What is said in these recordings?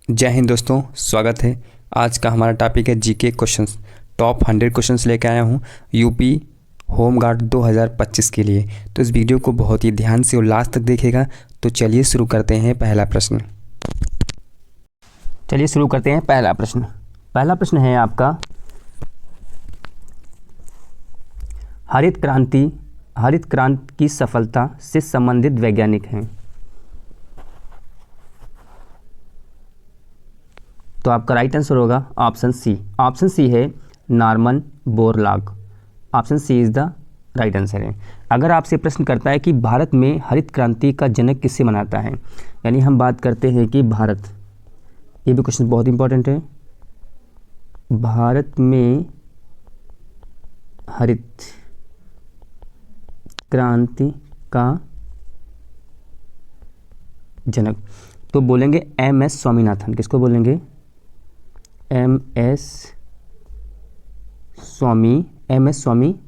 जय हिंद दोस्तों, स्वागत है। आज का हमारा टॉपिक है जीके क्वेश्चंस। टॉप 100 क्वेश्चंस लेके आया हूँ यूपी होम गार्ड 2025 के लिए। तो इस वीडियो को बहुत ही ध्यान से और लास्ट तक देखेगा। तो चलिए शुरू करते हैं पहला प्रश्न। पहला प्रश्न है आपका, हरित क्रांति की सफलता से संबंधित वैज्ञानिक हैं। तो आपका राइट आंसर होगा ऑप्शन सी। ऑप्शन सी है Norman Borlaug. Option C is the right answer है। अगर आपसे प्रश्न करता है कि भारत में हरित क्रांति का जनक किसे मनाता है, यानी हम बात करते हैं कि भारत, ये भी क्वेश्चन बहुत इंपॉर्टेंट है, भारत में हरित क्रांति का जनक, तो बोलेंगे एम.एस. स्वामीनाथन। किसको बोलेंगे? एम.एस. स्वामीनाथन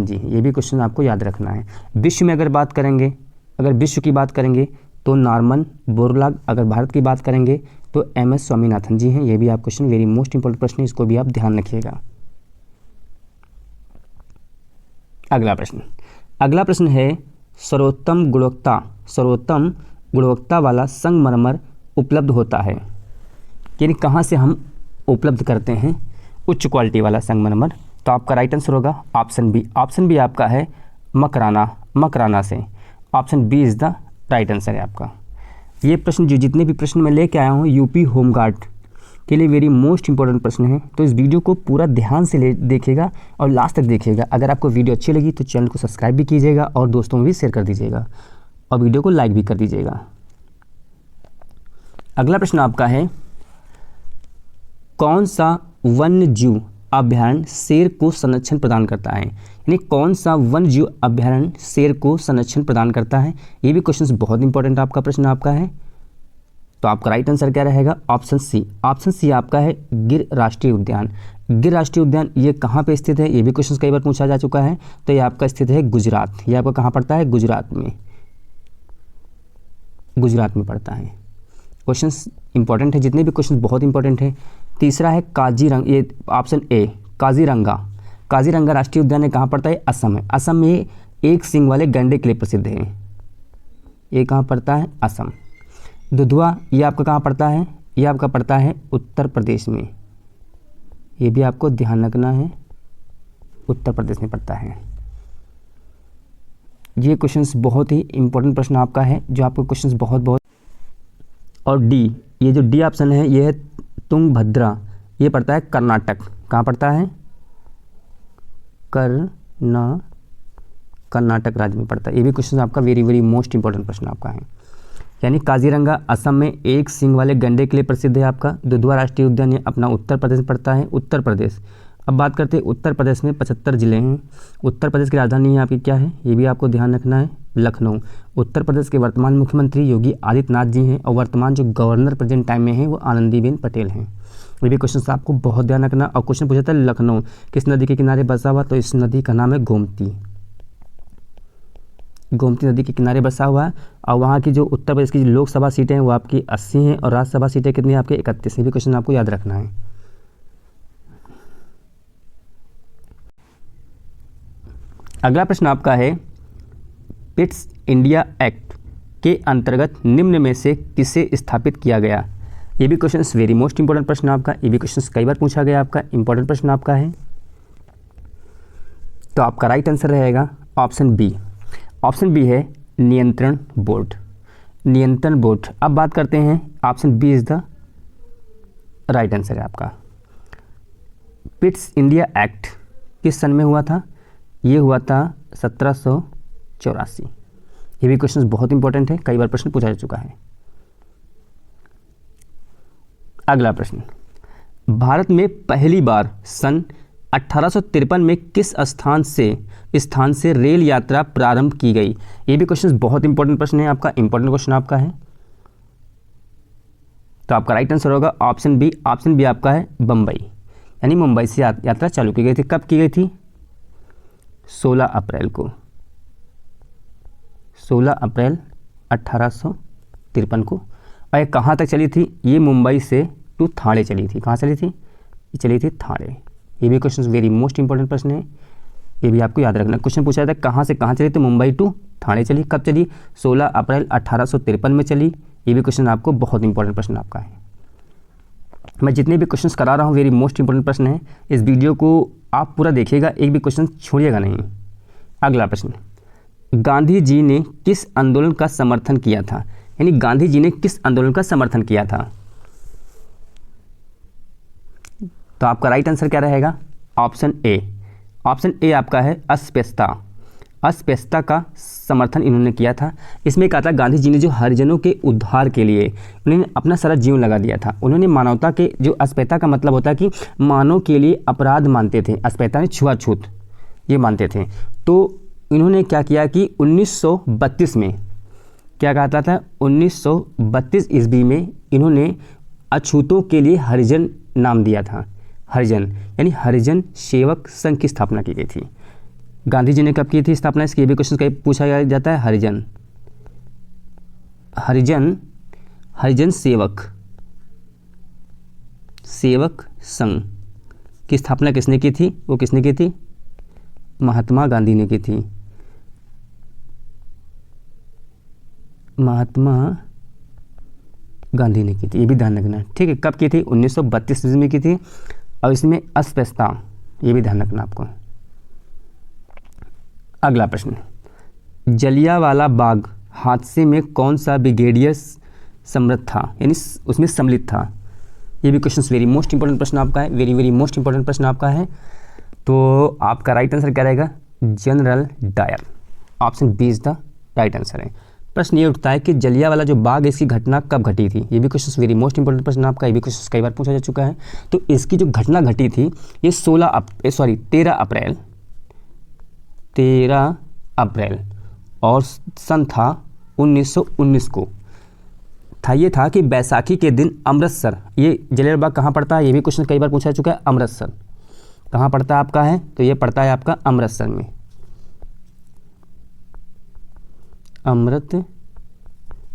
जी। ये भी क्वेश्चन आपको याद रखना है। विश्व में अगर बात करेंगे, अगर विश्व की बात करेंगे तो नॉर्मन बोरलॉग, अगर भारत की बात करेंगे तो एम.एस. स्वामीनाथन जी हैं। ये भी आप क्वेश्चन वेरी मोस्ट इंपॉर्टेंट प्रश्न है, इसको भी आप ध्यान रखिएगा। अगला प्रश्न है सर्वोत्तम गुणवत्ता वाला संगमरमर उपलब्ध होता है, यानी कहाँ से हम उपलब्ध करते हैं उच्च क्वालिटी वाला संगमरमर? तो आपका राइट आंसर होगा ऑप्शन बी। ऑप्शन बी आपका है मकराना से। Option B is the right answer है आपका। ये प्रश्न, जो जितने भी प्रश्न मैं लेके आया हूँ यूपी होमगार्ड के लिए, वेरी मोस्ट इंपॉर्टेंट प्रश्न है। तो इस वीडियो को पूरा ध्यान से देखिएगा और लास्ट तक देखिएगा। अगर आपको वीडियो अच्छी लगी तो चैनल को सब्सक्राइब भी कीजिएगा और दोस्तों में भी शेयर कर दीजिएगा और वीडियो को लाइक भी कर दीजिएगा। अगला प्रश्न आपका है, कौन सा वन्य जीव अभयारण्य शेर को संरक्षण प्रदान करता है? यानी कौन सा वन्य जीव अभयारण्य शेर को संरक्षण प्रदान करता है? ये भी क्वेश्चन बहुत इंपॉर्टेंट आपका प्रश्न आपका है। तो आपका राइट आंसर क्या रहेगा? Option C. ऑप्शन सी आपका है गिर राष्ट्रीय उद्यान। गिर राष्ट्रीय उद्यान ये कहाँ पे स्थित है? ये भी क्वेश्चन कई बार पूछा जा चुका है। तो ये आपका स्थित है गुजरात। ये आपका कहाँ पड़ता है? गुजरात में पड़ता है। क्वेश्चन इंपॉर्टेंट है, जितने भी क्वेश्चन बहुत इंपॉर्टेंट है। तीसरा है काजीरंगा, ये ऑप्शन ए काजीरंगा राष्ट्रीय उद्यान है, कहाँ पड़ता है? असम में। असम में एक सींग वाले गैंडे के लिए प्रसिद्ध है। ये कहाँ पड़ता है? असम। दुधवा ये आपका कहाँ पड़ता है? ये आपका पड़ता है उत्तर प्रदेश में। ये भी आपको ध्यान रखना है, उत्तर प्रदेश में पड़ता है। ये क्वेश्चंस बहुत ही इंपॉर्टेंट प्रश्न आपका है, जो आपको क्वेश्चंस बहुत। और डी, ये जो डी ऑप्शन है ये है तुंगभद्रा। ये पड़ता है कर्नाटक। कहाँ पड़ता है? कर्नाटक राज्य में पड़ता है। ये भी क्वेश्चन आपका वेरी मोस्ट इंपॉर्टेंट प्रश्न आपका है। यानी काजीरंगा असम में एक सींग वाले गैंडे के लिए प्रसिद्ध है आपका। दुधवा राष्ट्रीय उद्यान ये अपना उत्तर प्रदेश में पड़ता है, उत्तर प्रदेश। अब बात करते हैं उत्तर प्रदेश में 75 जिले हैं। उत्तर प्रदेश की राजधानी यहाँ आपकी क्या है? ये भी आपको ध्यान रखना है, लखनऊ। उत्तर प्रदेश के वर्तमान मुख्यमंत्री योगी आदित्यनाथ जी हैं और वर्तमान जो गवर्नर प्रेजेंट टाइम में हैं वो आनंदीबेन पटेल हैं। ये भी क्वेश्चन आपको बहुत ध्यान रखना। और क्वेश्चन पूछा था लखनऊ किस नदी के किनारे बसा हुआ? तो इस नदी का नाम है गोमती नदी के किनारे बसा हुआ है। और वहाँ की जो उत्तर प्रदेश की लोकसभा सीटें हैं वो आपकी 80 हैं और राज्यसभा सीटें कितनी हैं आपके? 31। ये भी क्वेश्चन आपको याद रखना है। अगला प्रश्न आपका है, पिट्स इंडिया एक्ट के अंतर्गत निम्न में से किसे स्थापित किया गया? ये भी क्वेश्चन वेरी मोस्ट इंपॉर्टेंट प्रश्न आपका। ये भी क्वेश्चन कई बार पूछा गया आपका, इंपॉर्टेंट प्रश्न आपका है। तो आपका राइट आंसर रहेगा ऑप्शन बी। ऑप्शन बी है नियंत्रण बोर्ड। अब बात करते हैं, option B is the right answer है आपका। पिट्स इंडिया एक्ट किस सन में हुआ था? ये हुआ था 1784। ये भी क्वेश्चन बहुत इंपॉर्टेंट है, कई बार प्रश्न पूछा जा चुका है। अगला प्रश्न, भारत में पहली बार सन 1853 में किस स्थान से रेल यात्रा प्रारंभ की गई? ये भी क्वेश्चन बहुत इंपॉर्टेंट प्रश्न है आपका, इंपॉर्टेंट क्वेश्चन आपका है। तो आपका राइट आंसर होगा ऑप्शन बी। ऑप्शन बी आपका है बम्बई, यानी मुंबई से यात्रा चालू की गई थी। कब की गई थी? 16 अप्रैल को। 16 अप्रैल 1853 को। और ये कहाँ तक चली थी? ये मुंबई से टू ठाणे चली थी। कहाँ चली थी? ये चली थी ठाणे। ये भी क्वेश्चन वेरी मोस्ट इंपॉर्टेंट प्रश्न है, ये भी आपको याद रखना। क्वेश्चन पूछा जाता है कहाँ से कहाँ चली? तो मुंबई टू ठाणे चली। कब चली? 16 अप्रैल 1853 में चली। ये भी क्वेश्चन आपको बहुत इंपॉर्टेंट प्रश्न आपका है। मैं जितने भी क्वेश्चंस करा रहा हूँ वेरी मोस्ट इंपॉर्टेंट प्रश्न है, इस वीडियो को आप पूरा देखिएगा, एक भी क्वेश्चन छोड़िएगा नहीं। अगला प्रश्न, गांधी जी ने किस आंदोलन का समर्थन किया था? यानी गांधी जी ने किस आंदोलन का समर्थन किया था? तो आपका राइट आंसर क्या रहेगा? Option A. ऑप्शन ए आपका है अस्पृश्यता। अस्पृश्यता का समर्थन इन्होंने किया था। इसमें कहा था गांधी जी ने जो हरिजनों के उद्धार के लिए उन्होंने अपना सारा जीवन लगा दिया था। उन्होंने मानवता के, जो अस्पृश्यता का मतलब होता है कि मानव के लिए अपराध मानते थे, अस्पृश्यता ने छुआछूत ये मानते थे। तो इन्होंने क्या किया कि 1932 में क्या कहता था? 1932 ईस्वी में इन्होंने अछूतों के लिए हरिजन नाम दिया था। हरिजन यानी हरिजन सेवक संघ की स्थापना की गई थी। गांधी जी ने कब की थी स्थापना? इसके भी क्वेश्चन कहीं पूछा जाता है। हरिजन हरिजन हरिजन सेवक संघ की स्थापना किसने की थी? वो किसने की थी? महात्मा गांधी ने की थी। महात्मा गांधी ने की थी, ये भी ध्यान रखना, ठीक है। कब की थी? 1932 ईस्वी में की थी। और इसमें अस्पृश्यता, ये भी ध्यान रखना आपको। अगला प्रश्न, जलियांवाला बाग हादसे में कौन सा ब्रिगेडियर सम्मिलित था? यानी उसमें सम्मिलित था। ये भी क्वेश्चन वेरी मोस्ट इंपॉर्टेंट प्रश्न आपका है, वेरी मोस्ट इंपॉर्टेंट प्रश्न आपका है। तो आपका राइट आंसर क्या रहेगा? General Dyer. Option B is the right answer है। प्रश्न ये उठता है कि जलियांवाला जो बाग, इसकी घटना कब घटी थी? ये भी क्वेश्चन वेरी मोस्ट इंपॉर्टेंट प्रश्न आपका, ये भी क्वेश्चन कई बार पूछा जा चुका है। तो इसकी जो घटना घटी थी ये 13 अप्रैल और सन था 1919 को था। ये था कि बैसाखी के दिन अमृतसर, ये जलियांवाला बाग कहाँ पड़ता है? ये भी क्वेश्चन कई बार पूछा जा चुका है। अमृतसर कहाँ पड़ता है आपका है? तो ये पड़ता है आपका अमृतसर में।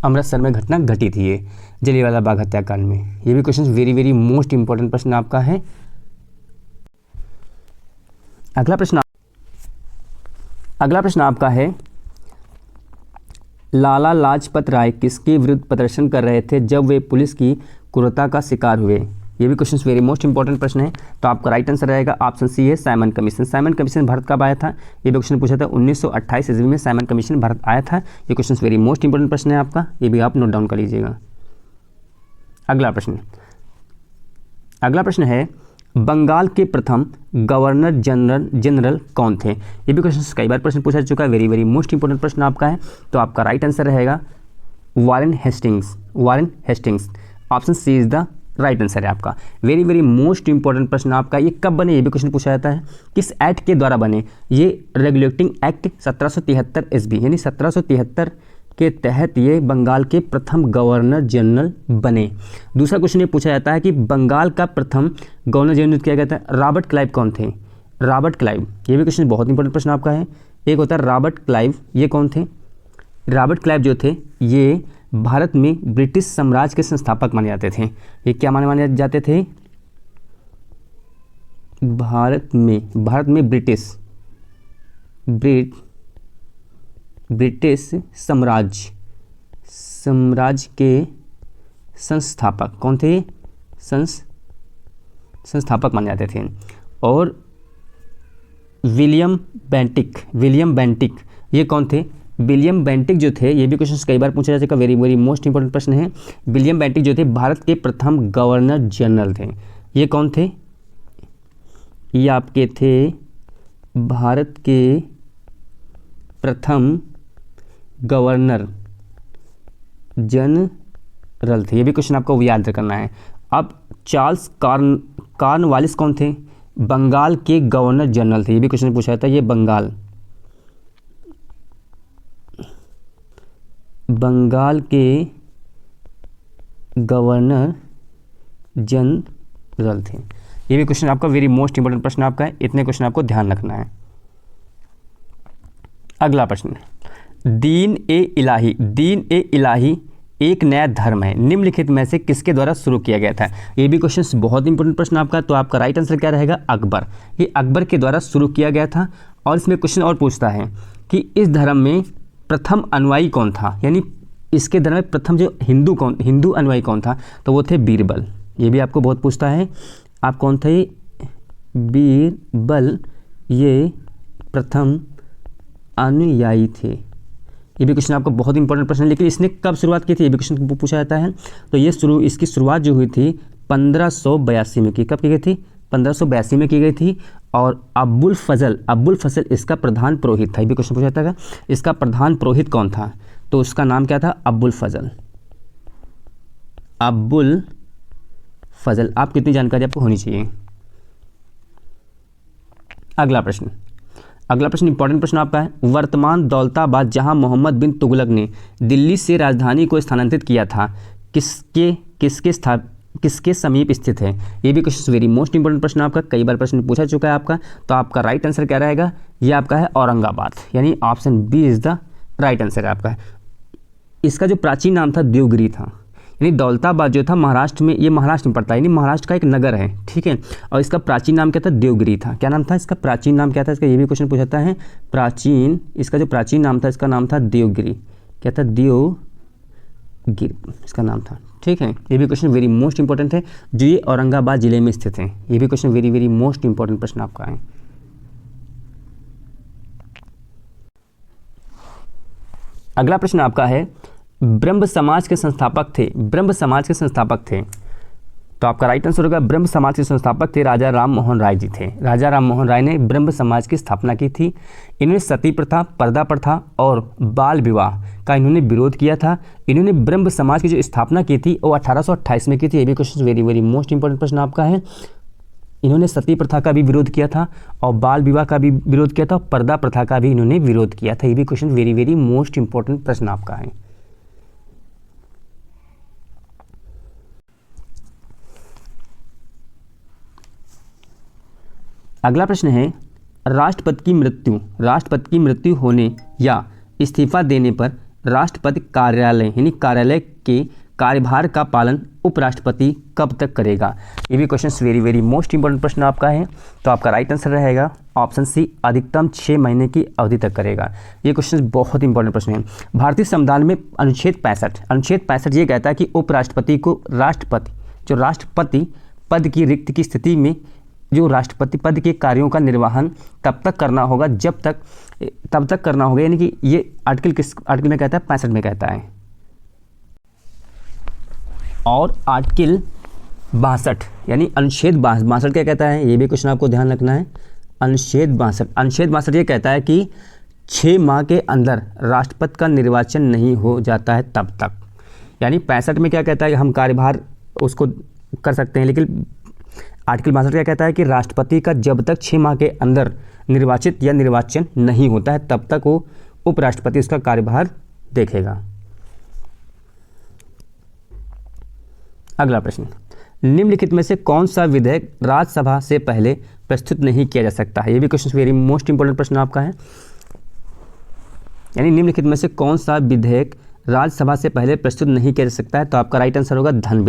अमृतसर में घटना घटी थी ये जलियांवाला बाग हत्याकांड में। ये भी क्वेश्चन वेरी मोस्ट इंपॉर्टेंट प्रश्न आपका है। अगला प्रश्न आपका है, लाला लाजपत राय किसके विरुद्ध प्रदर्शन कर रहे थे जब वे पुलिस की क्रूरता का शिकार हुए? ये भी क्वेश्चन वेरी मोस्ट इंपॉर्टेंट प्रश्न है। तो आपका राइट आंसर रहेगा ऑप्शन सी है Simon commission. Simon commission Bharat कब आया था? ये भी क्वेश्चन पूछा था 1928 ईस्वी में साइमन कमीशन भारत आया था। ये क्वेश्चन वेरी मोस्ट इंपॉर्टेंट प्रश्न है आपका, ये भी आप नोट डाउन कर लीजिएगा। अगला प्रश्न है, बंगाल के प्रथम गवर्नर जनरल कौन थे? ये भी क्वेश्चन कई बार प्रश्न पूछा जा चुका है, वेरी मोस्ट इंपॉर्टेंट प्रश्न आपका है। तो आपका राइट आंसर रहेगा Warren Hastings. Option C is the right answer है आपका। वेरी मोस्ट इंपॉर्टेंट प्रश्न आपका। ये कब बने? ये भी क्वेश्चन पूछा जाता है। किस एक्ट के द्वारा बने? ये रेगुलेटिंग एक्ट 1773 ईस्वी, यानी 1773 के तहत ये बंगाल के प्रथम गवर्नर जनरल बने। दूसरा क्वेश्चन ये पूछा जाता है कि बंगाल का प्रथम गवर्नर जनरल किया गया था। रॉबर्ट क्लाइव कौन थे? रॉबर्ट क्लाइव, ये भी क्वेश्चन बहुत इंपॉर्टेंट प्रश्न आपका है। एक होता है रॉबर्ट क्लाइव, ये कौन थे? रॉबर्ट क्लाइव जो थे ये भारत में ब्रिटिश साम्राज्य के संस्थापक माने जाते थे। ये क्या माने जाते थे? भारत में ब्रिटिश साम्राज्य के संस्थापक कौन थे? संस्थापक माने जाते थे। और विलियम बेंटिक ये कौन थे? विलियम बेंटिक जो थे, ये भी क्वेश्चन कई बार पूछा जा चुका, वेरी मोस्ट इंपॉर्टेंट प्रश्न है। विलियम बेंटिक जो थे भारत के प्रथम गवर्नर जनरल थे। ये कौन थे? ये आपके थे भारत के प्रथम गवर्नर जनरल थे। ये भी क्वेश्चन आपको याद करना है। अब चार्ल्स कॉर्नवालिस कौन थे? बंगाल के गवर्नर जनरल थे। ये भी क्वेश्चन पूछा जाता है। ये बंगाल के गवर्नर जनरल थे। ये भी क्वेश्चन आपका वेरी मोस्ट इंपॉर्टेंट प्रश्न आपका है। इतने क्वेश्चन आपको ध्यान रखना है। अगला प्रश्न, दीन ए इलाही एक नया धर्म है, निम्नलिखित में से किसके द्वारा शुरू किया गया था? ये भी क्वेश्चन बहुत इंपॉर्टेंट प्रश्न आपका, तो आपका राइट आंसर क्या रहेगा? अकबर। ये अकबर के द्वारा शुरू किया गया था। और इसमें क्वेश्चन और पूछता है कि इस धर्म में प्रथम अनुयायी कौन था, यानी इसके धर्म में प्रथम जो हिंदू अनुयायी कौन था? तो वो थे बीरबल। ये भी आपको बहुत पूछता है, आप कौन थे? बीरबल ये प्रथम अनुयायी थे। ये भी क्वेश्चन आपका बहुत इंपॉर्टेंट प्रश्न है। लेकिन इसने कब शुरुआत की थी, ये भी क्वेश्चन पूछा जाता है। तो ये इसकी शुरुआत जो हुई थी 1582 में की। कब की गई थी? 1582 में की गई थी। और अब्बुल फजल इसका प्रधान पुरोहित था। ये भी क्वेश्चन पूछा जाता है, इसका प्रधान पुरोहित कौन था? तो उसका नाम क्या था? अब्बुल फजल। आप कितनी जानकारी आपको होनी चाहिए। अगला प्रश्न इंपॉर्टेंट प्रश्न आपका है। वर्तमान दौलताबाद जहां मोहम्मद बिन तुगलक ने दिल्ली से राजधानी को स्थानांतरित किया था, किसके समीप स्थित है? ये भी क्वेश्चन वेरी मोस्ट इंपॉर्टेंट प्रश्न आपका, कई बार प्रश्न पूछा चुका है आपका। तो आपका राइट आंसर क्या रहेगा? ये आपका है औरंगाबाद, यानी option B is the right answer आपका। इसका जो प्राचीन नाम था देवगिरी था, यानी दौलताबाद जो था महाराष्ट्र में, ये महाराष्ट्र में पड़ता है, यानी महाराष्ट्र का एक नगर है, ठीक है। और इसका प्राचीन नाम क्या था? देवगिरी था। क्या नाम था इसका? प्राचीन नाम क्या था इसका? ये भी क्वेश्चन पूछा जाता है। इसका जो प्राचीन नाम था, इसका नाम था देवगिरी। क्या था? देवगिरी इसका नाम था, ठीक है। ये भी क्वेश्चन वेरी मोस्ट इंपॉर्टेंट है, जो ये औरंगाबाद जिले में स्थित है। ये भी question very very most important प्रश्न आपका है। अगला प्रश्न आपका है, ब्रह्म समाज के संस्थापक थे। तो आपका राइट आंसर होगा ब्रह्म समाज के संस्थापक थे राजा राम मोहन राय जी थे। राजा राम मोहन राय ने ब्रह्म समाज की स्थापना की थी। इन्होंने सती प्रथा, पर्दा प्रथा और बाल विवाह का इन्होंने विरोध किया था। इन्होंने ब्रह्म समाज की जो स्थापना की थी वो 1828 में की थी। ये भी question very very most important प्रश्न आपका है। इन्होंने सती प्रथा का भी विरोध किया था और बाल विवाह का भी विरोध किया था और पर्दा प्रथा का भी इन्होंने विरोध किया था। ये भी question very very most important प्रश्न आपका है। अगला प्रश्न है, राष्ट्रपति की मृत्यु होने या इस्तीफा देने पर राष्ट्रपति कार्यालय यानी कार्यालय के कार्यभार का पालन उपराष्ट्रपति कब तक करेगा? ये भी question very very most important प्रश्न आपका है। तो आपका राइट आंसर रहेगा ऑप्शन सी, अधिकतम 6 महीने की अवधि तक करेगा। ये क्वेश्चन बहुत इंपॉर्टेंट प्रश्न है। भारतीय संविधान में अनुच्छेद 65 ये कहता है कि उपराष्ट्रपति को राष्ट्रपति पद की रिक्त की स्थिति में जो राष्ट्रपति पद के कार्यों का निर्वहन तब तक करना होगा यानी कि ये आर्टिकल में कहता है 65 में कहता है। और आर्टिकल 62 यानी अनुच्छेद 62 क्या कहता है? ये भी क्वेश्चन आपको ध्यान रखना है। अनुच्छेद 62 ये कहता है कि 6 माह के अंदर राष्ट्रपति का निर्वाचन नहीं हो जाता है तब तक, यानी 65 में क्या कहता है कि हम कार्यभार उसको कर सकते हैं, लेकिन आर्टिकल 62 क्या कहता है कि राष्ट्रपति का जब तक 6 माह के अंदर निर्वाचित या निर्वाचन नहीं होता है तब तक वो उपराष्ट्रपति उसका कार्यभार देखेगा। अगला प्रश्न, निम्नलिखित में से कौन सा विधेयक राज्यसभा से पहले प्रस्तुत नहीं किया जा सकता है? ये भी क्वेश्चन वेरी मोस्ट इंपॉर्टेंट प्रश्न आपका है। यानी निम्नलिखित में से कौन सा विधेयक राज्यसभा से पहले प्रस्तुत नहीं किया जा सकता है? तो आपका राइट आंसर होगा धन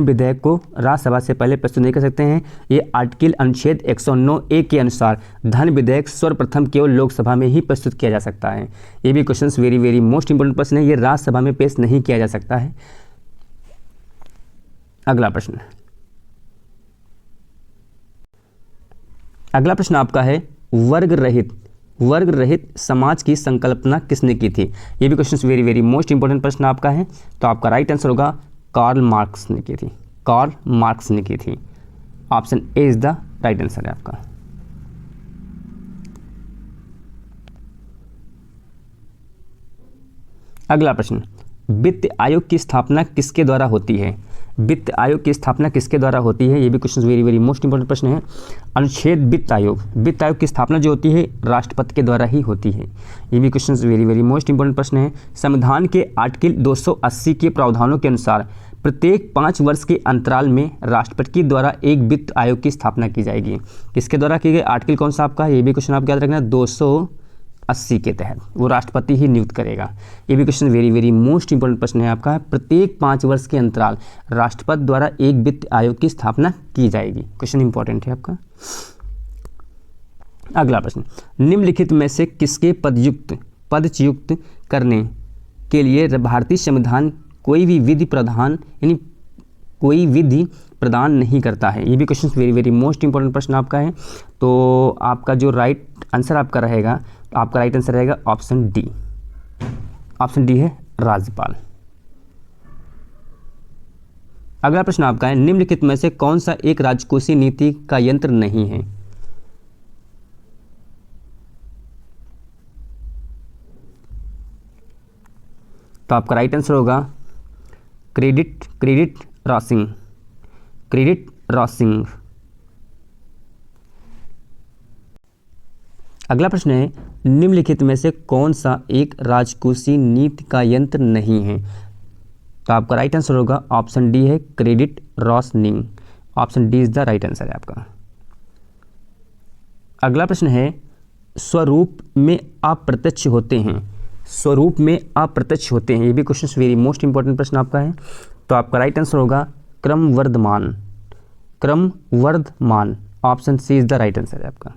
विधेयक को राज्यसभा से पहले प्रस्तुत नहीं कर सकते हैं। ये आर्टिकल अनुच्छेद 109A के अनुसार धन विधेयक सर्वप्रथम केवल लोकसभा में ही प्रस्तुत किया जा सकता है। ये भी question very very most important प्रश्न है, ये राज्यसभा में पेश नहीं किया जा सकता है। अगला प्रश्न आपका है, वर्ग रहित समाज की संकल्पना किसने की थी? ये भी question very very most important प्रश्न आपका है। तो आपका राइट आंसर होगा कार्ल मार्क्स ने की थी। Option A is the right answer है आपका। अगला प्रश्न, वित्त आयोग की स्थापना किसके द्वारा होती है? ये भी question very very most important प्रश्न है। अनुच्छेद वित्त आयोग की स्थापना जो होती है राष्ट्रपति के द्वारा ही होती है। ये भी question very very most important प्रश्न है। संविधान के आर्टिकल 280 के प्रावधानों के अनुसार प्रत्येक 5 वर्ष के अंतराल में राष्ट्रपति द्वारा एक वित्त आयोग की स्थापना की जाएगी। किसके द्वारा की गई? आर्टिकल कौन सा आपका? ये भी क्वेश्चन आप याद रखना, 80 के तहत वो राष्ट्रपति ही नियुक्त करेगा। ये भी question very very most important प्रश्न है आपका। प्रत्येक 5 वर्ष के अंतराल राष्ट्रपति द्वारा एक वित्त आयोग की स्थापना की जाएगी। क्वेश्चन इंपॉर्टेंट है आपका। अगला प्रश्न, निम्नलिखित में से किसके पदच्युत करने के लिए भारतीय संविधान कोई विधि प्रदान नहीं करता है। ये भी question very very most important प्रश्न आपका है। तो आपका जो राइट आंसर आपका रहेगा, तो आपका राइट आंसर रहेगा ऑप्शन डी। ऑप्शन डी है राज्यपाल। अगला प्रश्न आपका है, निम्नलिखित में से कौन सा एक राजकोषीय नीति का यंत्र नहीं है। तो आपका राइट आंसर होगा क्रेडिट राशिंग। अगला प्रश्न है, निम्नलिखित में से कौन सा एक राजकोषीय नीति का यंत्र नहीं है। तो आपका राइट आंसर होगा ऑप्शन डी है credit rationing. Option D is the right answer है आपका। अगला प्रश्न है, स्वरूप में अप्रत्यक्ष होते हैं। स्वरूप में अप्रत्यक्ष होते हैं। ये भी क्वेश्चन वेरी मोस्ट इंपॉर्टेंट प्रश्न आपका है। तो आपका राइट आंसर होगा क्रमवर्धमान। Option C is the right answer है आपका।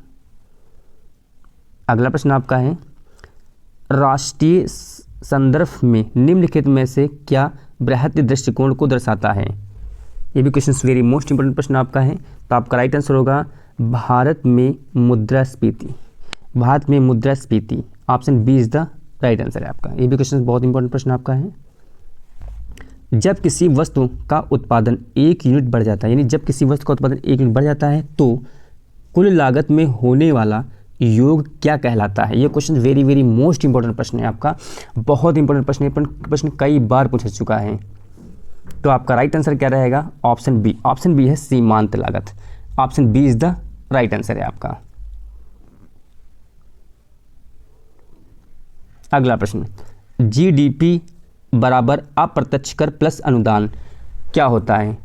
अगला प्रश्न आपका है, राष्ट्रीय संदर्भ में निम्नलिखित में से क्या बृहत दृष्टिकोण को दर्शाता है। ये भी क्वेश्चन वेरी मोस्ट इंपॉर्टेंट प्रश्न आपका है। तो आपका राइट आंसर होगा भारत में मुद्रास्फीति। Option B is the right answer है आपका। ये भी क्वेश्चन बहुत इंपॉर्टेंट प्रश्न आपका है। जब किसी वस्तु का उत्पादन 1 यूनिट बढ़ जाता है, यानी जब किसी वस्तु का उत्पादन 1 यूनिट बढ़ जाता है तो कुल लागत में होने वाला योग क्या कहलाता है। ये question very very most important प्रश्न है आपका। बहुत इंपॉर्टेंट प्रश्न है, प्रश्न कई बार पूछा चुका है। तो आपका राइट आंसर क्या रहेगा, ऑप्शन बी। ऑप्शन बी है सीमांत लागत। Option B is the right answer है आपका। अगला प्रश्न, जीडीपी बराबर अप्रत्यक्ष कर प्लस अनुदान क्या होता है।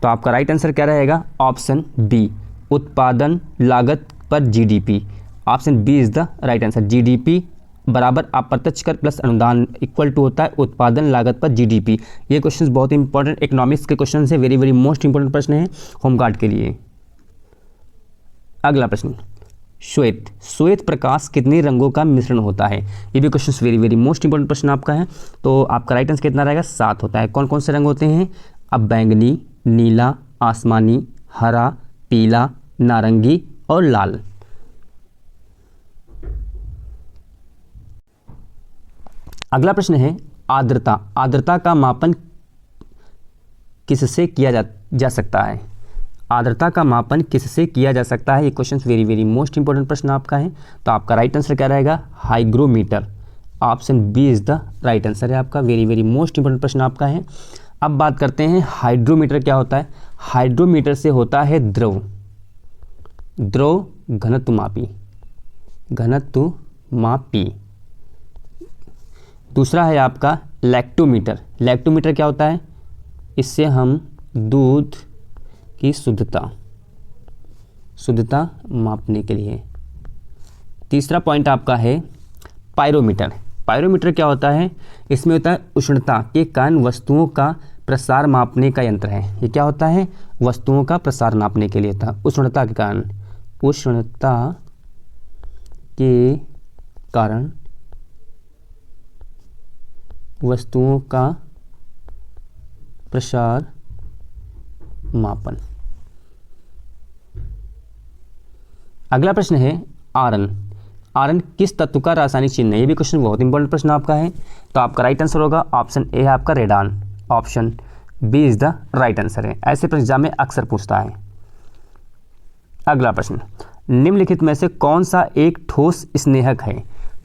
तो आपका राइट आंसर क्या रहेगा, ऑप्शन बी उत्पादन लागत पर GDP. Option B is the right answer. GDP बराबर अप्रत्यक्ष कर प्लस अनुदान इक्वल टू होता है उत्पादन लागत पर जीडीपी। ये क्वेश्चंस बहुत इंपॉर्टेंट इकोनॉमिक्स के क्वेश्चन है, वेरी वेरी मोस्ट इंपॉर्टेंट प्रश्न है होमगार्ड के लिए। अगला प्रश्न, श्वेत प्रकाश कितने रंगों का मिश्रण होता है। ये भी question very very most important प्रश्न आपका है। तो आपका राइट आंसर कितना रहेगा, 7 होता है। कौन कौन से रंग होते हैं, अब बैंगनी, नीला, आसमानी, हरा, पीला, नारंगी और लाल। अगला प्रश्न है, आर्द्रता का मापन किससे किया जा सकता है। आर्द्रता का मापन किससे किया जा सकता है। ये question very very most important प्रश्न आपका है। तो आपका राइट आंसर क्या रहेगा, hygrometer. Option B is the right answer है आपका। वेरी वेरी मोस्ट इंपॉर्टेंट प्रश्न आपका है। अब बात करते हैं हाइड्रोमीटर क्या होता है। हाइड्रोमीटर से होता है द्रव घनत्व मापी। दूसरा है आपका लैक्टोमीटर। लैक्टोमीटर क्या होता है, इससे हम दूध की शुद्धता मापने के लिए। तीसरा पॉइंट आपका है पायरोमीटर। पायरोमीटर क्या होता है, इसमें होता है उष्णता के कारण वस्तुओं का प्रसार मापने का यंत्र है। ये क्या होता है, वस्तुओं का प्रसार नापने के लिए था। उष्णता के कारण वस्तुओं का प्रसार मापन। अगला प्रश्न है आयरन किस तत्व का रासायनिक चिन्ह है। ये भी क्वेश्चन बहुत इंपॉर्टेंट प्रश्न आपका है। तो आपका राइट आंसर होगा ऑप्शन ए है आपका radon. Option B is the right answer है। ऐसे प्रश्न एग्जाम में अक्सर पूछता है। अगला प्रश्न, निम्नलिखित में से कौन सा एक ठोस स्नेहक है।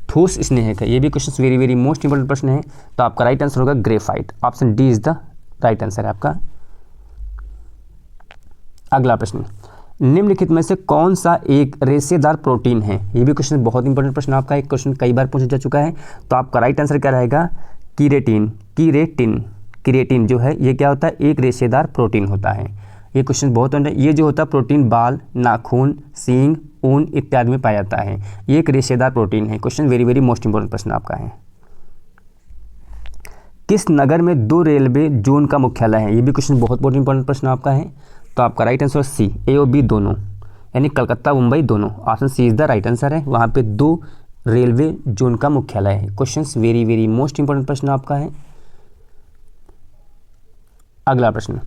ठोस स्नेहक है, ये भी question very very most important प्रश्न है। तो आपका राइट आंसर होगा graphite. Option D is the right answer है आपका। अगला प्रश्न, निम्नलिखित में से कौन सा एक रेशेदार प्रोटीन है। ये भी क्वेश्चन बहुत इंपॉर्टेंट प्रश्न आपका, एक क्वेश्चन कई बार पूछा जा चुका है। तो आपका राइट आंसर क्या रहेगा, कीरेटिन जो है ये क्या होता है, एक रेशेदार प्रोटीन होता है। ये क्वेश्चन बहुत है। ये जो होता है प्रोटीन बाल, नाखून, सींग, ऊन इत्यादि में पाया जाता है। ये एक रेशेदार प्रोटीन है। Question very very most important प्रश्न आपका है। किस नगर में 2 रेलवे जोन का मुख्यालय है? ये भी क्वेश्चन बहुत बहुत इंपॉर्टेंट प्रश्न आपका है। तो आपका राइट आंसर सी, ए और बी दोनों, यानी कलकत्ता मुंबई दोनों। Option C is the right answer है। वहाँ पे 2 रेलवे जोन का मुख्यालय है। Question very very most important प्रश्न आपका है। अगला प्रश्न,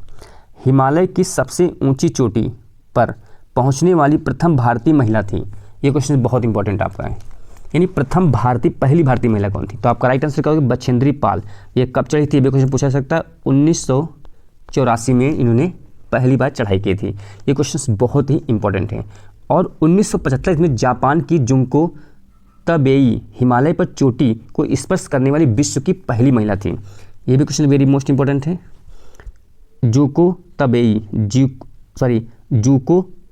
हिमालय की सबसे ऊंची चोटी पर पहुंचने वाली प्रथम भारतीय महिला थी? ये क्वेश्चन बहुत इंपॉर्टेंट आपका है, यानी प्रथम पहली भारतीय महिला कौन थी? तो आपका राइट आंसर क्या होगा? बछेंद्री पाल। ये कब चढ़ी थी? ये क्वेश्चन पूछा जा सकता है। 1984 में इन्होंने पहली बार चढ़ाई की थी। ये क्वेश्चन बहुत ही इंपॉर्टेंट है। और 1975 में जापान की जुंको तबेई हिमालय पर चोटी को स्पर्श करने वाली विश्व की पहली महिला थी। ये भी क्वेश्चन वेरी मोस्ट इंपॉर्टेंट है। जुको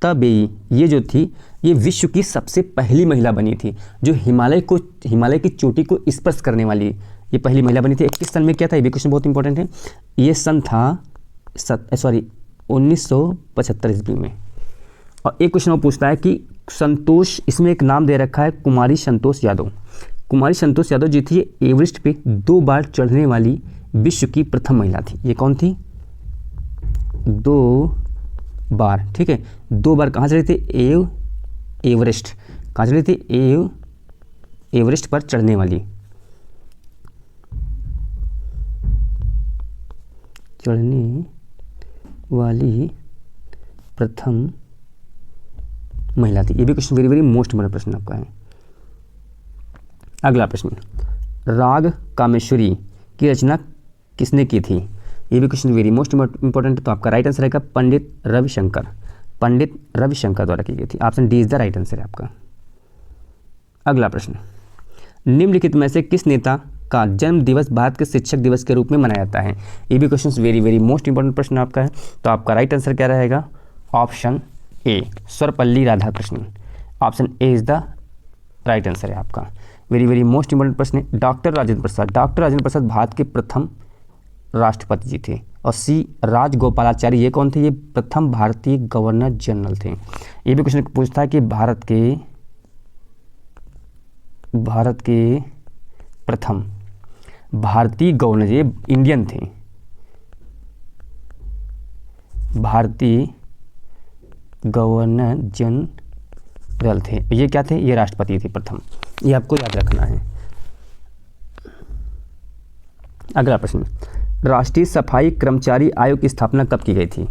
तबेई ये जो थी, ये विश्व की सबसे पहली महिला बनी थी जो हिमालय की चोटी को स्पर्श करने वाली ये पहली महिला बनी थी। 21 सन में क्या था? ये भी क्वेश्चन बहुत इंपॉर्टेंट है। ये सन था 1975 ईस्वी में। और एक क्वेश्चन वो पूछता है कि संतोष, इसमें एक नाम दे रखा है कुमारी संतोष यादव। कुमारी संतोष यादव जी थी एवरेस्ट पे 2 बार चढ़ने वाली विश्व की प्रथम महिला थी। ये कौन थी? 2 बार, ठीक है। 2 बार कहाँ चढ़ी थी? एवरेस्ट। कहाँ चढ़ी थी? एवरेस्ट पर चढ़ने वाली प्रथम महिला थी। ये भी question very very most important प्रश्न आपका है। अगला प्रश्न, राग कामेश्वरी की रचना किसने की थी? ये भी क्वेश्चन वेरी मोस्ट इंपॉर्टेंट। तो आपका राइट आंसर रहेगा पंडित रविशंकर द्वारा की गई थी। Option D is the right answer है आपका। अगला प्रश्न, निम्नलिखित में से किस नेता का जन्म दिवस भारत के शिक्षक दिवस के रूप में मनाया जाता है? ये भी question very very most important प्रश्न आपका है। तो आपका राइट आंसर क्या रहेगा? Option A, Sarvepalli Radhakrishnan. Option A is the right answer है आपका। वेरी वेरी मोस्ट इंपॉर्टेंट प्रश्न है। डॉक्टर राजेंद्र प्रसाद भारत के प्रथम राष्ट्रपति जी थे। और सी, राजगोपालाचारी, ये कौन थे? ये प्रथम भारतीय गवर्नर जनरल थे। ये भी क्वेश्चन पूछता है कि भारत के प्रथम भारतीय गवर्नर, ये इंडियन थे, भारतीय गवर्नर जनरल थे। ये क्या थे? ये राष्ट्रपति थे प्रथम। ये आपको याद रखना है। अगला प्रश्न, राष्ट्रीय सफाई कर्मचारी आयोग की स्थापना कब की गई थी?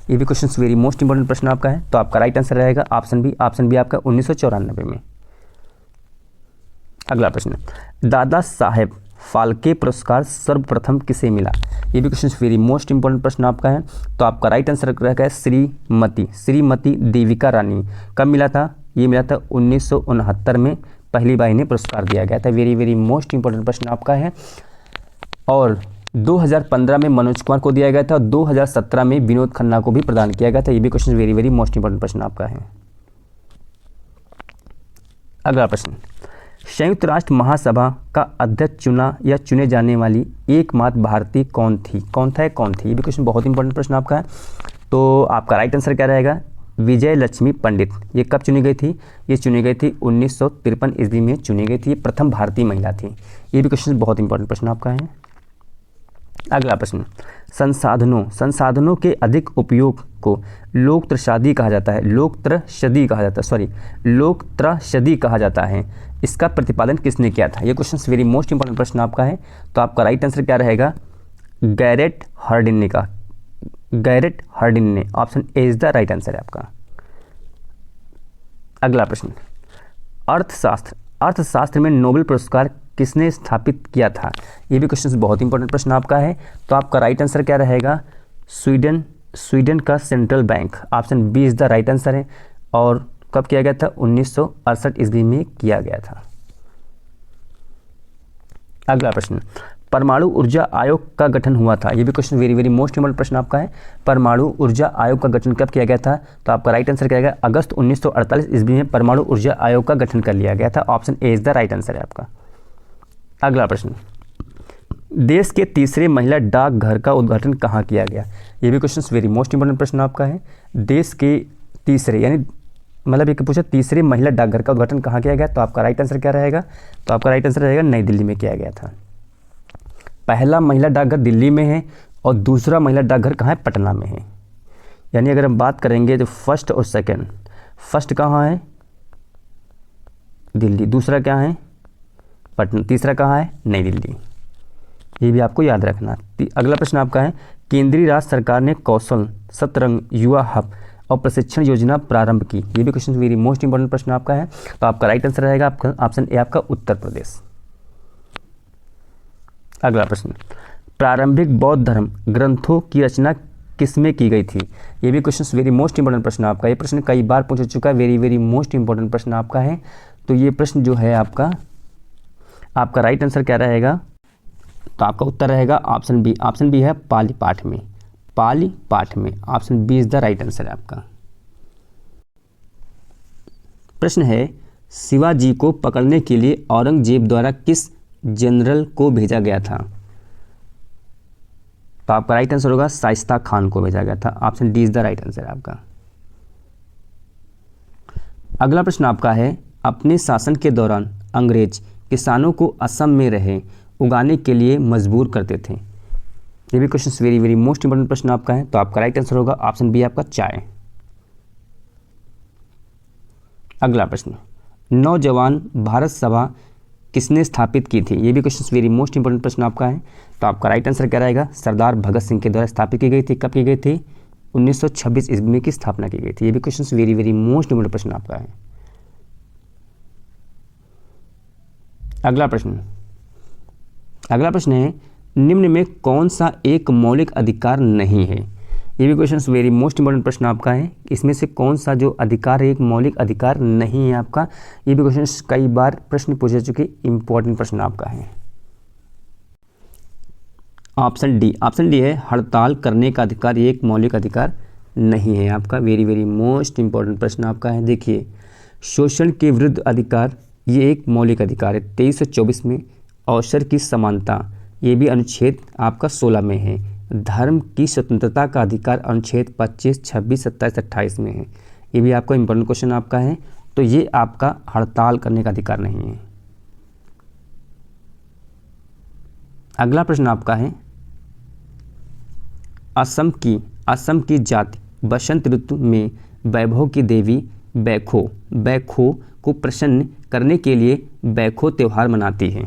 ये भी क्वेश्चन वेरी मोस्ट इंपॉर्टेंट प्रश्न आपका है। तो आपका राइट आंसर रहेगा ऑप्शन बी आपका 1994 में। अगला प्रश्न, दादा साहेब फाल्के पुरस्कार सर्वप्रथम किसे मिला? ये भी क्वेश्चन वेरी मोस्ट इंपॉर्टेंट प्रश्न आपका है। तो आपका राइट आंसर रहेगा श्रीमती देविका रानी। कब मिला था? ये मिला था 1969 में, पहली बार इन्हें पुरस्कार दिया गया था। वेरी वेरी मोस्ट इंपॉर्टेंट प्रश्न आपका है। और 2015 में मनोज कुमार को दिया गया था और 2017 में विनोद खन्ना को भी प्रदान किया गया था। ये भी question very very most important प्रश्न आपका है। अगला प्रश्न, संयुक्त राष्ट्र महासभा का अध्यक्ष चुने जाने वाली एकमात्र भारतीय कौन थी? ये भी क्वेश्चन बहुत इंपॉर्टेंट प्रश्न आपका है। तो आपका राइट आंसर क्या रहेगा? विजय लक्ष्मी पंडित। ये कब चुनी गई थी? ये चुनी गई थी 1953 ईस्वी में चुनी गई थी। ये प्रथम भारतीय महिला थी। ये भी क्वेश्चन बहुत इंपॉर्टेंट प्रश्न आपका है। अगला प्रश्न, संसाधनों के अधिक उपयोग को लोकत्रषादी कहा जाता है। इसका प्रतिपादन किसने किया था? ये क्वेश्चन वेरी मोस्ट इंपॉर्टेंट प्रश्न आपका है। तो आपका राइट आंसर क्या रहेगा? गैरेट हर्डिन ने। Option A is the right answer है आपका। अगला प्रश्न, अर्थशास्त्र में नोबेल पुरस्कार किसने स्थापित किया था? ये भी क्वेश्चन बहुत इंपॉर्टेंट प्रश्न आपका है। तो आपका राइट आंसर क्या रहेगा? स्वीडन का central bank. Option B is the right answer है। और कब किया गया था? 1968 ईस्वी में किया गया था। अगला प्रश्न, परमाणु ऊर्जा आयोग का गठन हुआ था। ये भी question very very most important प्रश्न आपका है। परमाणु ऊर्जा आयोग का गठन कब किया गया था? तो आपका राइट आंसर क्या रहेगा? अगस्त 1948 ईस्वी में परमाणु ऊर्जा आयोग का गठन कर लिया गया था। Option A is the right answer है आपका। अगला प्रश्न, देश के तीसरे महिला डाकघर का उद्घाटन कहाँ किया गया? ये भी क्वेश्चन वेरी मोस्ट इंपॉर्टेंट प्रश्न आपका है। देश के तीसरे यानी मतलब एक पूछा तीसरे महिला डाकघर का उद्घाटन कहाँ किया गया, तो आपका राइट आंसर क्या रहेगा, तो आपका राइट आंसर रहेगा नई दिल्ली में किया गया था। पहला महिला डाकघर दिल्ली में है और दूसरा महिला डाकघर कहाँ है, पटना में है। यानी अगर हम बात करेंगे तो फर्स्ट और सेकंड, फर्स्ट कहाँ है, दिल्ली, दूसरा क्या है, पटना, तीसरा कहाँ है, नई दिल्ली। ये भी आपको याद रखना। अगला प्रश्न आपका है, केंद्रीय राज्य सरकार ने कौशल सतरंग युवा हब और प्रशिक्षण योजना प्रारंभ की। ये भी क्वेश्चन वेरी मोस्ट इंपॉर्टेंट प्रश्न आपका है। तो आपका राइट आंसर रहेगा आपका ऑप्शन ए, आपका उत्तर प्रदेश। अगला प्रश्न, प्रारंभिक बौद्ध धर्म ग्रंथों की रचना किसमें की गई थी। ये भी क्वेश्चन वेरी मोस्ट इंपॉर्टेंट प्रश्न आपका। ये प्रश्न कई बार पूछा चुका है, वेरी वेरी मोस्ट इंपॉर्टेंट प्रश्न आपका है। तो ये प्रश्न जो है आपका राइट आंसर क्या रहेगा, तो आपका उत्तर रहेगा ऑप्शन बी। ऑप्शन बी है पाली पाठ में, पाली पाठ में। Option B is the right answer है आपका। प्रश्न है, शिवाजी को पकड़ने के लिए औरंगजेब द्वारा किस जनरल को भेजा गया था। तो आपका राइट आंसर होगा शाइस्ता खान को भेजा गया था। Option D is the right answer है आपका। अगला प्रश्न आपका है, अपने शासन के दौरान अंग्रेज किसानों को असम में रहे उगाने के लिए मजबूर करते थे। ये भी question very very most important प्रश्न आपका है। तो आपका राइट आंसर होगा ऑप्शन बी आपका चाय। अगला प्रश्न, नौजवान भारत सभा किसने स्थापित की थी। ये भी क्वेश्चन वेरी मोस्ट इंपॉर्टेंट प्रश्न आपका है। तो आपका राइट आंसर क्या रहेगा, सरदार भगत सिंह के द्वारा स्थापित की गई थी। कब की गई थी, 1926 ईस्वी में की स्थापना की गई थी। ये भी question very very most important प्रश्न आपका है। अगला प्रश्न है, निम्न में कौन सा एक मौलिक अधिकार नहीं है। ये भी क्वेश्चन वेरी मोस्ट इंपॉर्टेंट प्रश्न आपका है। इसमें से कौन सा जो अधिकार है एक मौलिक अधिकार नहीं है आपका। ये भी क्वेश्चन कई बार प्रश्न पूछे चुके इंपॉर्टेंट प्रश्न आपका है। ऑप्शन डी है हड़ताल करने का अधिकार, ये एक मौलिक अधिकार नहीं है आपका। वेरी वेरी मोस्ट इंपॉर्टेंट प्रश्न आपका है। देखिए, शोषण के विरुद्ध अधिकार ये एक मौलिक अधिकार है 2324 में। अवसर की समानता ये भी अनुच्छेद आपका 16 में है। धर्म की स्वतंत्रता का अधिकार अनुच्छेद 25, 26, 27, 28 में है। ये भी आपका इंपॉर्टेंट क्वेश्चन आपका है। तो ये आपका हड़ताल करने का अधिकार नहीं है। अगला प्रश्न आपका है, असम की जाति बसंत ऋतु में वैभव की देवी बैखो को प्रसन्न करने के लिए बैखो त्यौहार मनाती है।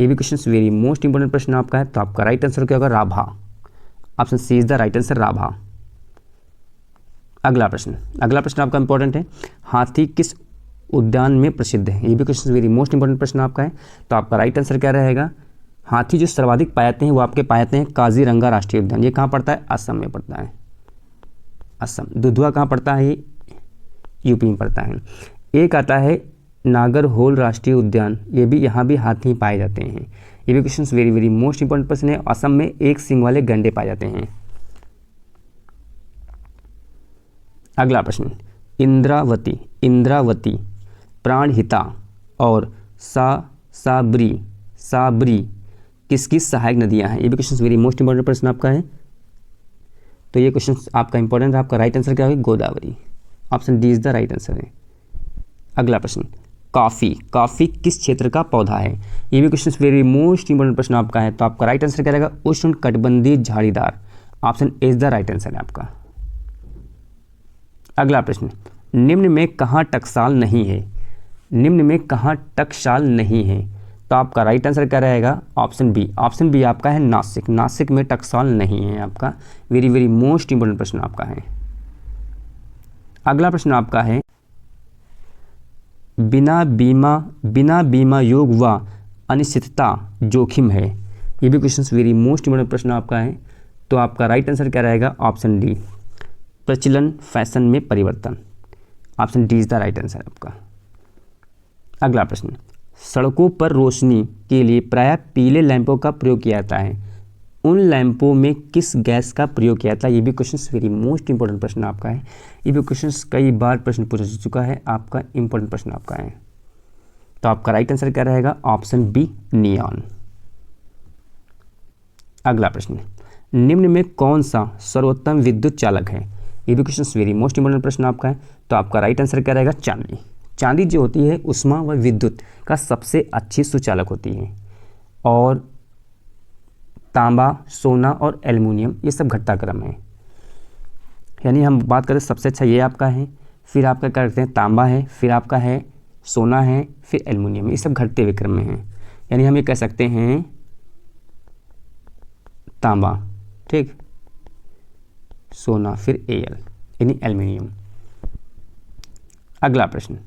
ये भी क्वेश्चन वेरी मोस्ट इंपॉर्टेंट प्रश्न आपका है। तो आपका राइट आंसर क्या होगा, Rabha. Option C is the right answer, Rabha. अगला प्रश्न आपका इंपॉर्टेंट है, हाथी किस उद्यान में प्रसिद्ध है। ये भी क्वेश्चन वेरी मोस्ट इंपॉर्टेंट प्रश्न आपका है। तो आपका राइट आंसर क्या रहेगा, हाथी जो सर्वाधिक पाए जाते हैं वो आपके पाए जाते हैं काजीरंगा राष्ट्रीय उद्यान। ये कहाँ पड़ता है, असम में पड़ता है। असम। दुधवा कहाँ पड़ता है, ये यूपी में पड़ता है। एक आता है नागरहोल राष्ट्रीय उद्यान, ये भी यहाँ भी हाथी पाए जाते हैं। ये भी question very very most important प्रश्न है। असम में एक सींग वाले गैंडे पाए जाते हैं। अगला प्रश्न, इंद्रावती प्राणहिता और साबरी किसकी सहायक नदियां हैं। ये भी क्वेश्चन वेरी मोस्ट इंपॉर्टेंट प्रश्न आपका है। तो ये क्वेश्चन आपका इंपॉर्टेंट है। आपका राइट आंसर क्या होगा, Godavari. Option D is the right answer है। अगला प्रश्न, कॉफी किस क्षेत्र का पौधा है। ये भी क्वेश्चन वेरी मोस्ट इंपॉर्टेंट प्रश्न आपका है। तो आपका राइट आंसर क्या रहेगा, उष्णकटिबंधीय झाड़ीदार। Option A is the right answer है आपका। अगला प्रश्न, निम्न में कहाँ टकसाल नहीं है। निम्न में कहाँ टकसाल नहीं है। तो आपका राइट आंसर क्या रहेगा, ऑप्शन बी आपका है नासिक में टकसाल नहीं है आपका। वेरी वेरी मोस्ट इंपॉर्टेंट प्रश्न आपका है। अगला प्रश्न आपका है, बिना बीमा योग व अनिश्चितता जोखिम है। ये भी क्वेश्चन वेरी मोस्ट इंपॉर्टेंट प्रश्न आपका है। तो आपका राइट आंसर क्या रहेगा, ऑप्शन डी प्रचलन फैशन में परिवर्तन। Option D is the right answer आपका। अगला प्रश्न, सड़कों पर रोशनी के लिए प्रायः पीले लैंपों का प्रयोग किया जाता है। उन लैंपों में किस गैस का प्रयोग किया जाता है। ये भी क्वेश्चन वेरी मोस्ट इंपॉर्टेंट प्रश्न आपका है। ये भी क्वेश्चन कई बार प्रश्न पूछा जा चुका है, आपका इंपॉर्टेंट प्रश्न आपका है। तो आपका राइट आंसर क्या रहेगा, ऑप्शन बी नियॉन। अगला प्रश्न, निम्न में कौन सा सर्वोत्तम विद्युत चालक है। ये भी क्वेश्चन वेरी मोस्ट इंपॉर्टेंट प्रश्न आपका है। तो आपका राइट आंसर क्या रहेगा? चांदी। चांदी जो होती है उष्मा व विद्युत का सबसे अच्छी सुचालक होती है। और तांबा, सोना और एल्युमिनियम ये सब घटता क्रम है। यानी हम बात करें सबसे अच्छा ये आपका है, फिर आपका क्या करते हैं तांबा है, फिर आपका है सोना है, फिर एल्युमिनियम, ये सब घटते हुए क्रम में है। यानी हम ये कह सकते हैं तांबा, ठीक, सोना, फिर एल यानी एल्युमिनियम। अगला प्रश्न,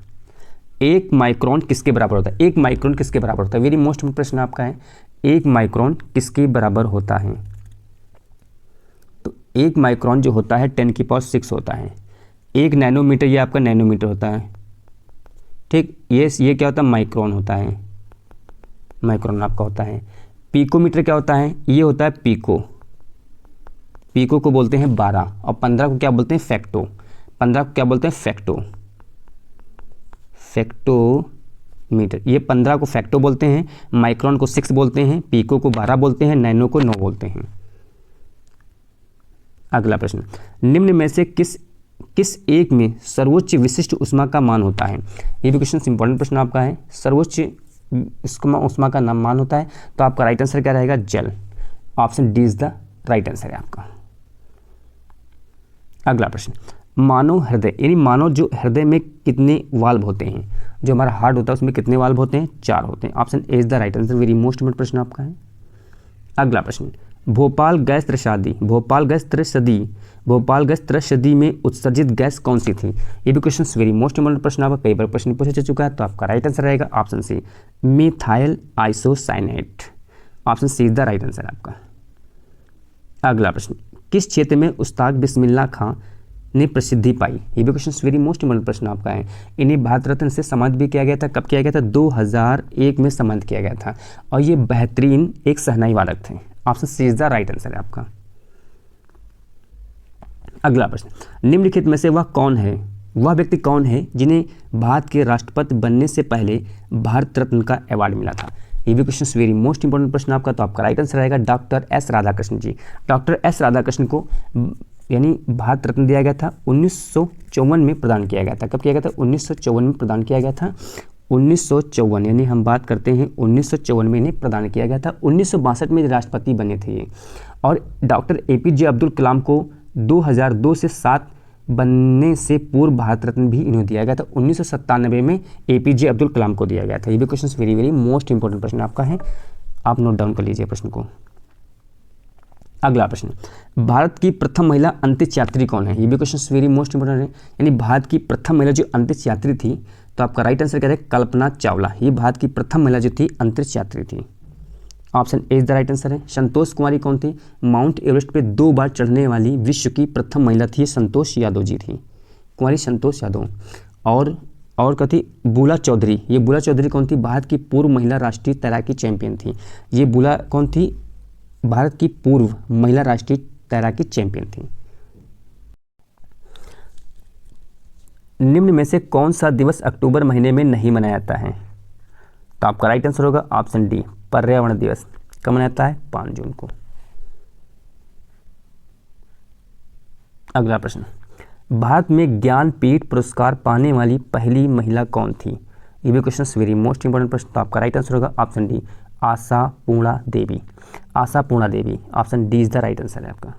1 माइक्रोन किसके बराबर होता है? 1 माइक्रोन किसके बराबर होता है? वेरी मोस्ट इंपॉर्टेंट प्रश्न आपका है, 1 माइक्रोन किसके बराबर होता है? तो 1 माइक्रोन जो होता है 10⁶ होता है। 1 नैनोमीटर ये आपका नैनोमीटर होता है, ठीक। ये क्या होता है? माइक्रोन होता है, माइक्रोन आपका होता है। पिकोमीटर क्या होता है? ये होता है पिको, पिको को बोलते हैं 12, और 15 को क्या बोलते हैं? फैक्टो। 15 को क्या बोलते हैं? फैक्टोमीटर। ये 15 को फैक्टो बोलते हैं, माइक्रोन को 6 बोलते हैं, पिको को 12 बोलते हैं, नैनो को 9 बोलते हैं। अगला प्रश्न, निम्न में से किस एक में सर्वोच्च विशिष्ट ऊष्मा का मान होता है? ये भी क्वेश्चन इंपॉर्टेंट प्रश्न आपका है। सर्वोच्च ऊष्मा का नाम मान होता है, तो आपका राइट आंसर क्या रहेगा? जल। Option D is the right answer है आपका। अगला प्रश्न, मानव हृदय यानी मानव जो हृदय में कितने वाल्व होते हैं? जो हमारा हार्ट होता है उसमें कितने वाल्व होते हैं? 4 होते हैं। Option A is the right answer. Very most important प्रश्न आपका है। अगला प्रश्न, भोपाल गैस त्रस्यदी में उत्सर्जित गैस कौन सी थी? ये भी क्वेश्चन वेरी मोस्ट इंपॉर्टेंट प्रश्न आपका कई बार प्रश्न पूछा जा चुका है। तो आपका राइट आंसर रहेगा option C, methyl isocyanate. Option C is the right answer आपका। अगला प्रश्न, किस क्षेत्र में उस्ताद बिस्मिल्लाह खां ने प्रसिद्धि पाई? ये भी क्वेश्चन वेरी मोस्ट इंपॉर्टेंट प्रश्न आपका है। इन्हें भारत रत्न से सम्मानित भी किया गया था। कब किया गया था? 2001 में सम्मानित किया गया था, और ये बेहतरीन एक शहनाई वादक थे। Option C is the right answer है आपका। अगला प्रश्न, निम्नलिखित में से वह व्यक्ति कौन है जिन्हें भारत के राष्ट्रपति बनने से पहले भारत रत्न का अवार्ड मिला था? ये भी क्वेश्चन वेरी मोस्ट इंपॉर्टेंट प्रश्न आपका। तो आपका राइट आंसर रहेगा doctor S Radhakrishna ji. Doctor S Radhakrishna को यानी भारत रत्न दिया गया था 1954 में प्रदान किया गया था। कब किया गया था? 1954 में प्रदान किया गया था। 1954 यानी हम बात करते हैं 1954 में इन्हें प्रदान किया गया था। 1962 में राष्ट्रपति बने थे ये। और डॉक्टर APJ अब्दुल कलाम को 2002 से 7 बनने से पूर्व भारत रत्न भी इन्हें दिया गया था। 1997 में APJ अब्दुल कलाम को दिया गया था। ये भी question very very most important प्रश्न आपका है, आप नोट डाउन कर लीजिए प्रश्न को। अगला प्रश्न, भारत की प्रथम महिला अंतरिक्ष यात्री कौन है? ये भी क्वेश्चन वेरी मोस्ट इंपॉर्टेंट है। यानी भारत की प्रथम महिला जो अंतरिक्ष यात्री थी, तो आपका राइट आंसर क्या है? कल्पना चावला। ये भारत की प्रथम महिला जो थी अंतरिक्ष यात्री थी। Option A is the right answer है। संतोष कुमारी कौन थी? माउंट एवरेस्ट पे 2 बार चढ़ने वाली विश्व की प्रथम महिला थी, संतोष यादव जी थी, कुमारी संतोष यादव। और क्या थी? बुला चौधरी। ये बुला चौधरी कौन थी? भारत की पूर्व महिला राष्ट्रीय तैराकी चैंपियन थी। ये बुला कौन थी? भारत की पूर्व महिला राष्ट्रीय तैराकी चैंपियन थी। निम्न में से कौन सा दिवस अक्टूबर महीने में नहीं मनाया जाता है? तो आपका राइट आंसर होगा ऑप्शन डी, पर्यावरण दिवस। कब मनाया जाता है? 5 जून को। अगला प्रश्न, भारत में ज्ञानपीठ पुरस्कार पाने वाली पहली महिला कौन थी? ये भी क्वेश्चन वेरी मोस्ट इंपॉर्टेंट प्रश्न। तो आपका राइट आंसर होगा option D, Ashapurna Devi. Ashapurna Devi, option D is the right answer है आपका।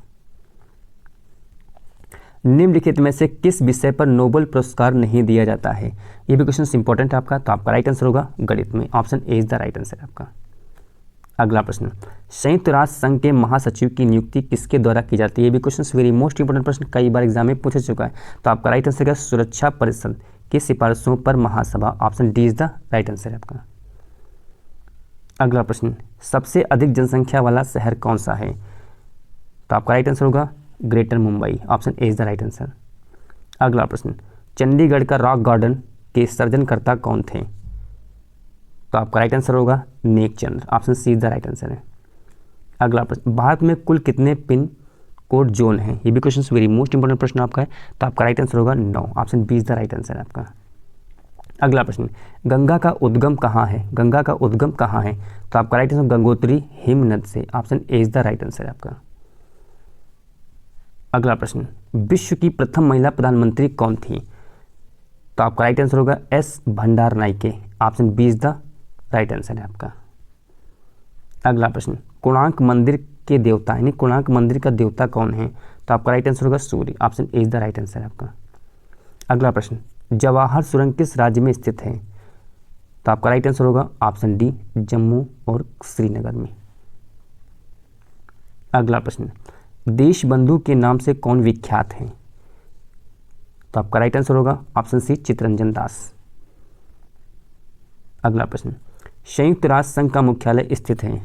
निम्नलिखित में से किस विषय पर नोबेल पुरस्कार नहीं दिया जाता है? ये भी क्वेश्चन इंपॉर्टेंट है आपका। तो आपका राइट आंसर होगा गणित में। Option A is the right answer है आपका। अगला प्रश्न, संयुक्त राष्ट्र संघ के महासचिव की नियुक्ति किसके द्वारा की जाती है? ये भी क्वेश्चन वेरी मोस्ट इंपॉर्टेंट प्रश्न, कई बार एग्जाम में पूछा चुका है। तो आपका राइट आंसर है सुरक्षा परिषद की सिफारिशों पर महासभा। Option D is the right answer है आपका। अगला प्रश्न, सबसे अधिक जनसंख्या वाला शहर कौन सा है? तो आपका राइट आंसर होगा greater Mumbai. Option A is the right answer. अगला प्रश्न, चंडीगढ़ का रॉक गार्डन के सृजनकर्ता कौन थे? तो आपका राइट आंसर होगा Nekchand. Option C is the right answer है। अगला प्रश्न, भारत में कुल कितने पिन कोड जोन हैं? ये भी क्वेश्चन वेरी मोस्ट इंपॉर्टेंट प्रश्न आपका है। तो आपका राइट आंसर होगा 9। Option B is the right answer है आपका। अगला प्रश्न, गंगा का उद्गम कहाँ है? गंगा का उद्गम कहाँ है? तो आपका राइट आंसर गंगोत्री हिमनद से। Option A is the right answer है आपका। अगला प्रश्न, विश्व की प्रथम महिला प्रधानमंत्री कौन थी? तो आपका राइट आंसर होगा S Bandaranaike. Option B is the right answer है आपका। अगला प्रश्न, कोणार्क मंदिर के देवता यानी कोणार्क मंदिर का देवता कौन है? तो आपका राइट आंसर होगा सूर्य। Option A is the right answer है आपका। अगला प्रश्न, जवाहर सुरंग किस राज्य में स्थित है? तो आपका राइट आंसर होगा ऑप्शन डी जम्मू और श्रीनगर में। अगला प्रश्न, देश बंधु के नाम से कौन विख्यात है? तो आपका राइट आंसर होगा ऑप्शन सी चित्तरंजन दास। अगला प्रश्न, संयुक्त राष्ट्र संघ का मुख्यालय स्थित है?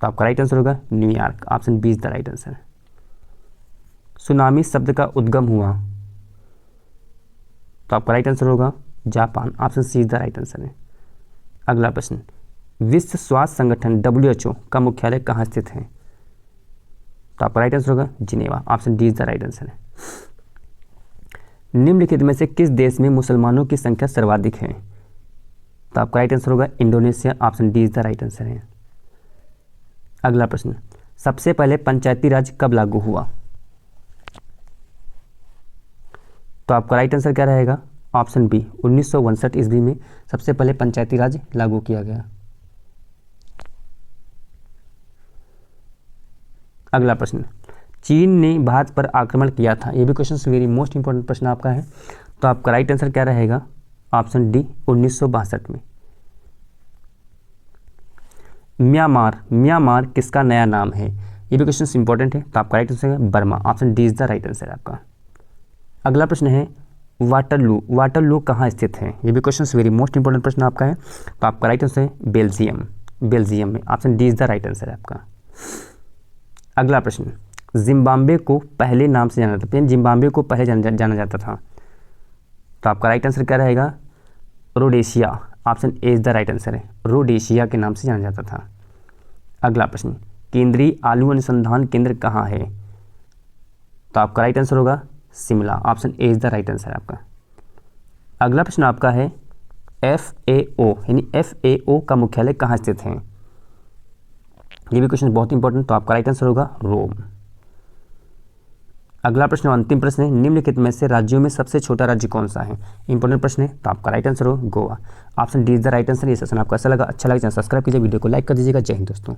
तो आपका राइट आंसर होगा New York. Option B is the right answer. Tsunami शब्द का उद्गम हुआ? तो आपका राइट आंसर होगा Japan. Option C is the right answer है। अगला प्रश्न, विश्व स्वास्थ्य संगठन WHO का मुख्यालय कहाँ स्थित है? तो आपका राइट आंसर होगा Geneva. Option D is the right answer है। निम्नलिखित में से किस देश में मुसलमानों की संख्या सर्वाधिक है? तो आपका राइट आंसर होगा Indonesia. Option D is the right answer है। अगला प्रश्न, सबसे पहले पंचायती राज कब लागू हुआ? तो आपका राइट आंसर क्या रहेगा? ऑप्शन बी 1962 ईस्वी में सबसे पहले पंचायती राज लागू किया गया। अगला प्रश्न, चीन ने भारत पर आक्रमण किया था। ये भी क्वेश्चन वेरी मोस्ट इंपॉर्टेंट प्रश्न आपका है। तो आपका राइट आंसर क्या रहेगा? ऑप्शन डी 1962 में। म्यांमार किसका नया नाम है? ये भी क्वेश्चन इंपॉर्टेंट है। तो आपका राइट आंसर है Burma. Option D is the right answer है आपका। अगला प्रश्न है वाटरलू कहाँ स्थित है? ये भी क्वेश्चन वेरी मोस्ट इंपॉर्टेंट प्रश्न आपका है। तो आपका राइट आंसर है बेल्जियम में। Option D is the right answer है आपका। अगला प्रश्न, जिम्बाब्वे को पहले नाम से जाना जाता था, जिम्बाब्वे को पहले जाना जाता था। तो आपका राइट आंसर क्या रहेगा? Rhodesia. Option A is the right answer है। रोडेशिया के नाम से जाना जाता था। अगला प्रश्न, केंद्रीय आलू अनुसंधान केंद्र कहाँ है? तो आपका राइट आंसर होगा Shimla. Option A is the right answer है आपका। अगला प्रश्न आपका है FAO यानी FAO का मुख्यालय कहाँ स्थित है? ये भी क्वेश्चन बहुत इंपॉर्टेंट। तो आपका राइट आंसर होगा रोम। अगला प्रश्न अंतिम प्रश्न है, निम्नलिखित में से राज्यों में सबसे छोटा राज्य कौन सा है? इंपॉर्टेंट प्रश्न है। तो आपका राइट आंसर होगा Goa. Option D is the right answer. ये सेशन आपको ऐसा लगा अच्छा लगे सब्सक्राइब कीजिए, वीडियो को लाइक कर दीजिएगा। जय हिंद दोस्तों।